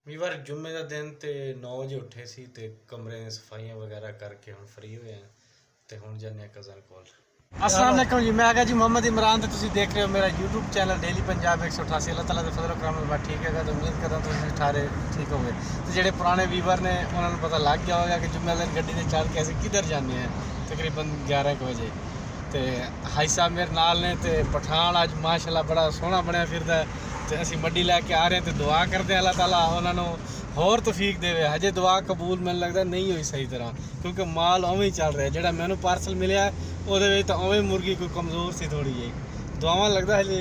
ਵੀਰ ਜੁਮੇ ਦਾ ਦਿਨ ਤੇ 9 ਵਜੇ ਉੱਠੇ ਸੀ ਤੇ ਕਮਰੇ ਦੀਆਂ ਸਫਾਈਆਂ ਵਗੈਰਾ ਕਰਕੇ ਹੁਣ ਫ੍ਰੀ ਹੋਏ ਆ ਤੇ ਹੁਣ ਜਾਂਦੇ ਆ ਕਜ਼ਨ ਕੋਲ। अस्सलाम वालेकुम जी, मैं आ गया जी मोहम्मद इमरान। तो तुम देख रहे हो मेरा यूट्यूब चैनल डेली पंजाब 188। अल्लाह ताला दे फजल करम नाल ठीक है तो उम्मीद करदा तुम सारे ठीक होगे। तो जेडे पुराने व्यूवर ने उन्होंने पता लग गया होगा कि जुम्मे दिन गड्डी ते चढ़ के असीं किधर जाने हैं तकरीबन 11 बजे। तो हाई साहब मेरे नाल ने तो पठान अज माशाल्लाह बड़ा सोहना बनया फिरदा ते असीं मड्डी लैके आ रहे हैं। तो दुआ करते अल्लाह ताला उन्होंने होर तौफीक देवे। हजे दुआ कबूल मैनूं लगदा नहीं हुई सही तरह क्योंकि माल उवें ही चल रहा है। जिहड़ा मैनूं पार्सल मिलिया ਉਹਦੇ ਵਿੱਚ ਤਾਂ ਉਵੇਂ मुर्गी कोई कमज़ोर सी थोड़ी जी दुआवां लगता है ये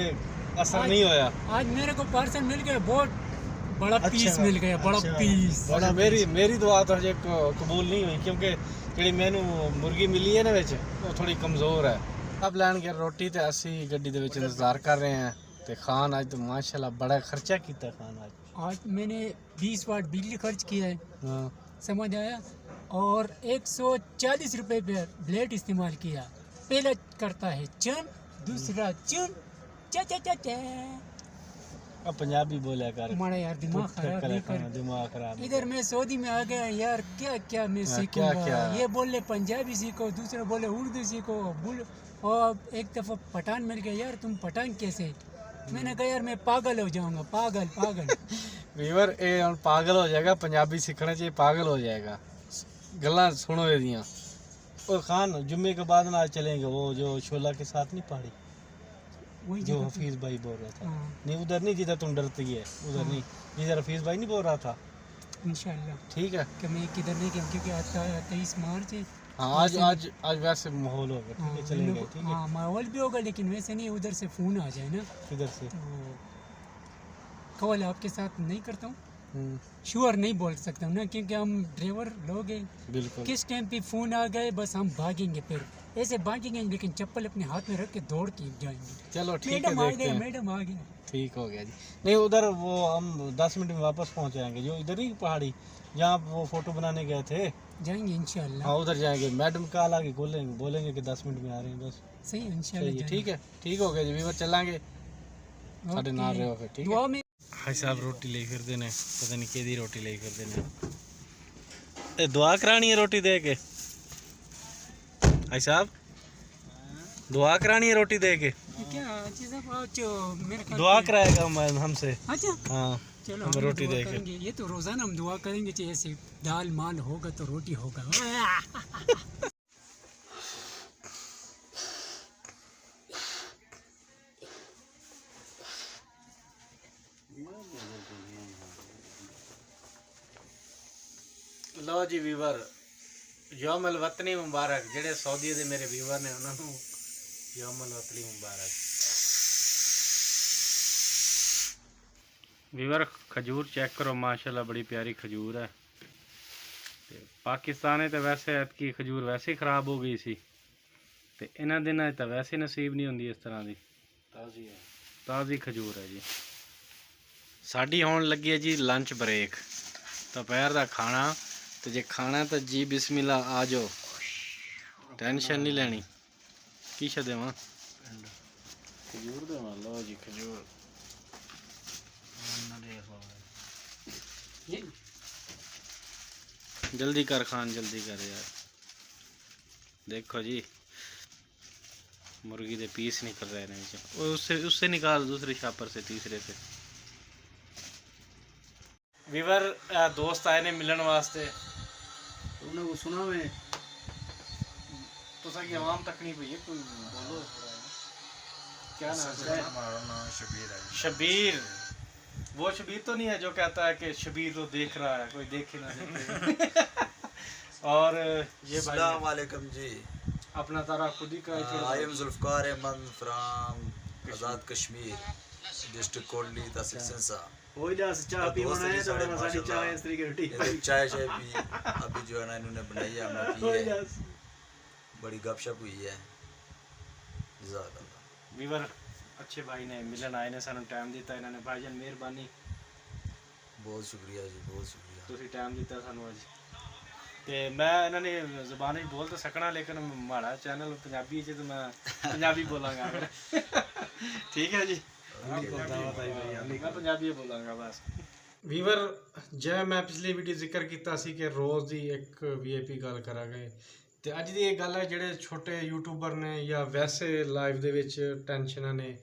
असर नहीं होया। आज मेरे को पार्सल मिल गया, बहुत बड़ा पीस मिल गया, बड़ा पीस। बड़ा मेरी दुआ तो हजे कबूल नहीं हुई क्योंकि जी मैनू मुर्गी मिली है ना विच वो थोड़ी कमज़ोर है। अब लैन गए रोटी तो असी गड्डी दे विच इंतज़ार कर रहे हैं। तो खान आज तो माशाल्लाह बड़ा खर्चा किया खान आज मैंने 20 वाट बिजली खर्च किया है। हाँ समझ आया। और 140 रुपए पे ब्लेड इस्तेमाल किया। पहला करता है चन, दूसरा चुन चा चा चा चा। अब पंजाबी बोला कर हमारा यार दिमाग खराब नहीं कर। दिमाग खराब। इधर मैं सऊदी में आ गया यार, क्या क्या मैं सीखूंगा। क्या? ये बोले पंजाबी सीखो, दूसरा बोले उर्दू सीखो। और एक दफ़ा पठान मिल गया, यार तुम पठान कैसे? मैंने कहा यार मैं पागल हो जाऊंगा, पागल पागल। वीवर ये हम पागल हो जाएगा, पंजाबी सीखना चाहिए, पागल हो जाएगा। गल्लां सुनो एदियां। और खान जुम्मे के बाद ना चलेंगे वो जो शोला के साथ नहीं पहाड़ी वही जो जगह पे। हफीज भाई बोल रहा था। हाँ। नहीं उधर नहीं जिधर तुम डरती है उधर नहीं, जिधर हफीज भाई नहीं बोल रहा था। इंशाल्लाह ठीक है कि मैं किधर नहीं गया क्योंकि आज 23 मार्च है। हाँ आज वैसे माहौल होगा। ठीक है चलेंगे। ठीक है हाँ माहौल भी होगा लेकिन वैसे नहीं, उधर से फ़ोन आ जाए ना किधर से तो कॉल आपके साथ नहीं करता हूँ। श्योर नहीं बोल सकता हूँ ना क्योंकि हम ड्राइवर लोग हैं। बिल्कुल किस टाइम पे फ़ोन आ गए बस हम भागेंगे, फिर ऐसे भागेंगे लेकिन चप्पल अपने हाथ में रख के दौड़ के जाएंगे। चलो ठीक है मैडम आ देखते गया, हैं। मैडम आ गया। ठीक हो गया जी। नहीं उधर वो हम 10 मिनट में वापस पहुंच जाएंगे जो इधर ही पहाड़ी जहाँ वो फोटो बनाने गए थे। जाएंगे इंशाल्लाह। हाँ उधर जाएंगे। मैडम कॉल आके बोलेंगे कि 10 मिनट में आ रहे हैं बस। सही है इंशाल्लाह सही है। जाएंगे। ठीक है ठीक हो गया जी। वीवर चलांगे साढ़े ओके। नाल रहो फिर। ठीक है दुआ में भाई साहब रोटी ले फिरदे ने, पता नहीं केदी रोटी ले फिरदे ने। ए दुआ करानी है रोटी दे के भाई साहब, दुआ करानी है रोटी दे के। क्या चीज़ मेरे ख्याल दुआ से- कराएगा हमसे। अच्छा हाँ चलो हम हम रोटी दुआ दे के। करेंगे। ये तो रोजाना हम दुआ करेंगे चाहिए ऐसे दाल माल होगा तो रोटी होगा। लो जी वीवर यौमल वतनी मुबारक। जेडे सऊदी दे मेरे वीवर ने उन्होंने यौमल वतनी मुबारक। वीवर खजूर चेक करो माशाल्लाह बड़ी प्यारी खजूर है। ते पाकिस्तान तो वैसे ऐतकी खजूर वैसे ही खराब हो गई सी ते इन्हां दिनां तो वैसे नसीब नहीं होंदी इस तरह की ताज़ी खजूर है जी। साडी होने लगी है जी लंच ब्रेक, दोपहर का खाना। तो जे खाना तो जी बिस्मिल्ला आ जाओ, टेंशन नहीं लेनी। की देव खजूर देव। लो जी खजूर जल्दी कर खान, जल्दी कर यार। देखो जी मुर्गी के पीस निकल रहे हैं उससे निकाल दूसरे शापर से तीसरे से। वीवर दोस्त आए ने मिलन वास्ते। उन्हें को सुना मैं तो सही आवाम तक नहीं पई कोई बोलो। क्या नाम है? हमारा नाम शबीर है। शबीर। वो शबीर तो नहीं है जो कहता है कि शबीर तो देख रहा है कोई देखे ना देखे। और ये अस्सलाम वालेकुम जी। अपना तारा खुद ही का I am Zulfikar Ahmed from Azad Kashmir district Kotli tehsil Sehnsa. हो जा चाय पी होना है तो सारी चाय इस तरीके रोटी चाय पी अभी जो है ना इन्होंने बनाई है हमने पी है। बड़ी गपशप हुई है। जज़ाकल्लाह। वीवर अच्छे भाई ने मिलन आए ने सानू टाइम दिता। इन्होंने भाईजान मेहरबानी, बहुत शुक्रिया जी, बहुत शुक्रिया। तुसी टाइम दिता सानू अज। ते मैं इन्होंने ज़बान ही बोल तो सकना लेकिन माड़ा चैनल पंजाबी च तो मैं पंजाबी बोलांगा। ठीक है जी। मैं पंजाबी बोलांगा बस। ਵੀਵਰ, ਜਿਵੇਂ ਮੈਂ ਪਿਛਲੀ ਵੀਡੀਓ ਜ਼ਿਕਰ ਕੀਤਾ ਸੀ ਕਿ ਰੋਜ਼ ਦੀ ਇੱਕ ਵੀਆਈਪੀ ਗੱਲ ਕਰਾਂਗੇ, ਤੇ ਅੱਜ ਦੀ ਇਹ ਗੱਲ ਹੈ ਜਿਹੜੇ ਛੋਟੇ ਯੂਟਿਊਬਰ ਨੇ ਜਾਂ ਵੈਸੇ ਲਾਈਵ ਦੇ ਵਿੱਚ ਟੈਨਸ਼ਨਾਂ ਨੇ,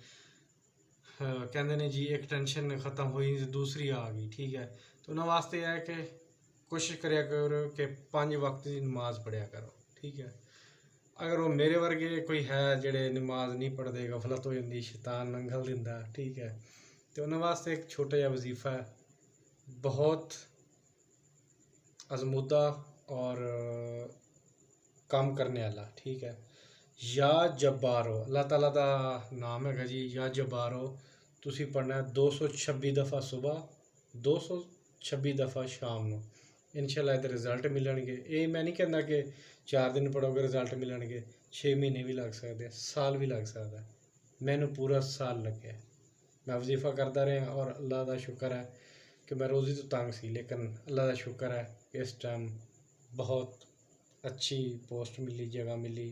ਕਹਿੰਦੇ ਨੇ ਜੀ ਇੱਕ ਟੈਨਸ਼ਨ ਖਤਮ ਹੋਈ ਤੇ ਦੂਸਰੀ ਆ ਗਈ, ਠੀਕ ਹੈ। ਤੇ ਉਹਨਾਂ ਵਾਸਤੇ ਇਹ ਹੈ ਕਿ ਕੋਸ਼ਿਸ਼ ਕਰਿਆ ਕਰੋ ਕਿ 5 ਵਕਤ ਦੀ ਨਮਾਜ਼ ਪੜ੍ਹਿਆ ਕਰੋ, ਠੀਕ ਹੈ। ਅਗਰ ਉਹ ਮੇਰੇ ਵਰਗੇ ਕੋਈ ਹੈ ਜਿਹੜੇ ਨਮਾਜ਼ ਨਹੀਂ ਪੜ੍ਹਦੇ, ਗਫਲਤ ਹੋ ਜਾਂਦੀ, ਸ਼ੈਤਾਨ ਨੰਗਲ ਦਿੰਦਾ, ਠੀਕ ਹੈ, ਤੇ ਉਹਨਾਂ ਵਾਸਤੇ ਇੱਕ ਛੋਟਾ ਜਿਹਾ ਵਜ਼ੀਫਾ ਹੈ, बहुत आजमूदा और काम करने वाला, ठीक है। या जब्बारो, अल्लाह ताला का नाम है जी, या जब्बारो। तुसी पढ़ना है 226 दफ़ा सुबह, 226 दफ़ा शाम को, इंशाल्लाह इहदे रिजल्ट मिलणगे। ये मैं नहीं कहना कि 4 दिन पढ़ोगे रिजल्ट मिलणगे, 6 महीने भी लग सकते, साल भी लग सकता है। मैनू पूरा साल लगे, मैं वजीफा करता रहा और अल्लाह का शुक्र है कि मैं रोज़ी तो तंग सी, लेकिन अल्लाह का शुक्र है कि इस टाइम बहुत अच्छी पोस्ट मिली, जगह मिली,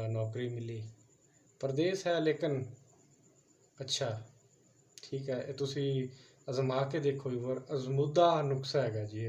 नौकरी मिली। परदेस है लेकिन अच्छा, ठीक है। ये तुसी आजमा के देखो, और आजमूदा नुस्खा है जी।